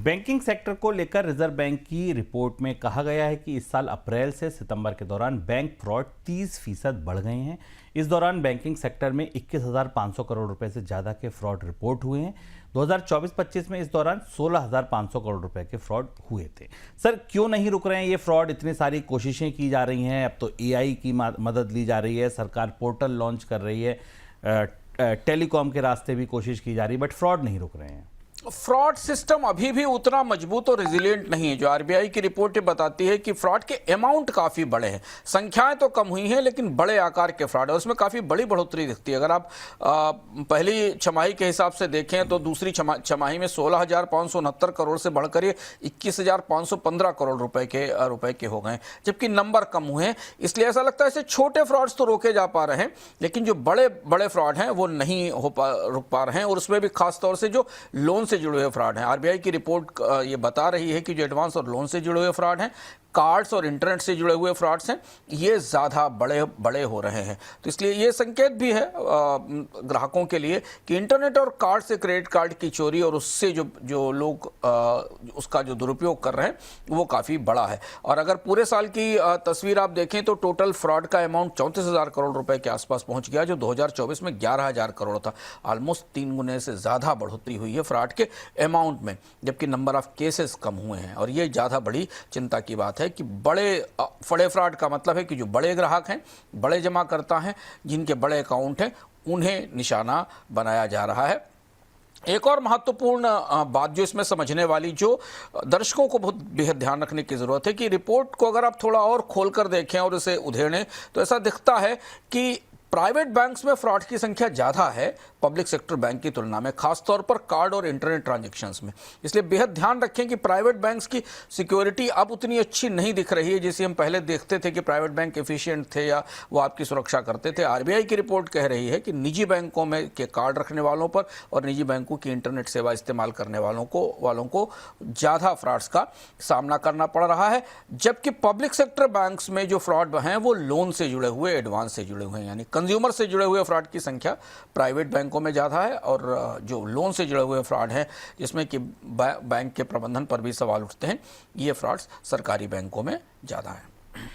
Banking sector को लेकर reserve bank की रिपोर्ट में कहा गया है कि इस साल अप्रैल से सितंबर के दौरान बैंक फ्रॉड 30% बढ़ गए हैं। इस दौरान बैंकिंग सेक्टर में 21,500 करोड़ रुपए से ज़्यादा के फ्रॉड रिपोर्ट हुए हैं। 2024-25 में इस दौरान 16,500 करोड़ रुपए के फ्रॉड हुए थे। सर, क्यों नहीं रुक रहे हैं ये फ्रॉड? इतनी सारी कोशिशें की जा रही हैं, अब तो एआई की मदद ली जा रही है, सरकार पोर्टल लॉन्च कर रही है, टेलीकॉम के रास्ते भी कोशिश की जा रही है, बट फ्रॉड नहीं रुक रहे हैं। फ्रॉड सिस्टम अभी भी उतना मजबूत और रिजिलियंट नहीं है। जो आरबीआई की रिपोर्ट बताती है कि फ्रॉड के अमाउंट काफ़ी बड़े हैं, संख्याएं तो कम हुई हैं लेकिन बड़े आकार के फ्रॉड है, उसमें काफ़ी बड़ी बढ़ोतरी दिखती है। अगर आप पहली छमाही के हिसाब से देखें तो दूसरी छमाही में 16,569 करोड़ से बढ़कर ये 21,515 करोड़ रुपए के हो गए, जबकि नंबर कम हुए हैं। इसलिए ऐसा लगता है ऐसे छोटे फ्रॉड्स तो रोके जा पा रहे हैं, लेकिन जो बड़े बड़े फ्रॉड हैं वो नहीं रुक पा रहे हैं, और उसमें भी खासतौर से जो लोन से जुड़े हुए फ्रॉड हैं। आरबीआई की रिपोर्ट ये बता रही है कि जो एडवांस और लोन से जुड़े हुए फ्रॉड हैं, कार्ड्स और इंटरनेट से जुड़े हुए फ्रॉड्स हैं, ये ज़्यादा बड़े हो रहे हैं। तो इसलिए ये संकेत भी है ग्राहकों के लिए कि इंटरनेट और कार्ड से क्रेडिट कार्ड की चोरी और उससे जो लोग उसका जो दुरुपयोग कर रहे हैं वो काफ़ी बड़ा है। और अगर पूरे साल की तस्वीर आप देखें तो टोटल फ्रॉड का अमाउंट 34,000 करोड़ रुपए के आसपास पहुंच गया, जो 2024 में 11,000 करोड़ था। ऑलमोस्ट 3 गुने से ज़्यादा बढ़ोतरी हुई है फ्रॉड के अमाउंट में, जबकि नंबर ऑफ केसेस कम हुए हैं। और ये ज़्यादा बड़ी चिंता की बात है कि बड़े फ्रॉड का मतलब है कि जो बड़े ग्राहक हैं, बड़े जमाकर्ता हैं, जिनके बड़े अकाउंट हैं, उन्हें निशाना बनाया जा रहा है। एक और महत्वपूर्ण बात जो इसमें समझने वाली, जो दर्शकों को बहुत बेहद ध्यान रखने की ज़रूरत है, कि रिपोर्ट को अगर आप थोड़ा और खोलकर देखें और इसे उधेड़ें तो ऐसा दिखता है कि प्राइवेट बैंक्स में फ्रॉड की संख्या ज़्यादा है पब्लिक सेक्टर बैंक की तुलना में, खासतौर पर कार्ड और इंटरनेट ट्रांजैक्शंस में। इसलिए बेहद ध्यान रखें कि प्राइवेट बैंक्स की सिक्योरिटी अब उतनी अच्छी नहीं दिख रही है जैसे हम पहले देखते थे कि प्राइवेट बैंक एफिशिएंट थे या वो आपकी सुरक्षा करते थे। आरबीआई की रिपोर्ट कह रही है कि निजी बैंकों में के कार्ड रखने वालों पर और निजी बैंकों की इंटरनेट सेवा इस्तेमाल करने वालों को ज़्यादा फ्रॉड्स का सामना करना पड़ रहा है, जबकि पब्लिक सेक्टर बैंक्स में जो फ्रॉड हैं वो लोन से जुड़े हुए, एडवांस से जुड़े हुए हैं, यानी कंज्यूमर से जुड़े हुए फ्रॉड की संख्या प्राइवेट बैंकों में ज़्यादा है, और जो लोन से जुड़े हुए फ्रॉड हैं जिसमें कि बैंक के प्रबंधन पर भी सवाल उठते हैं, ये फ्रॉड्स सरकारी बैंकों में ज़्यादा है।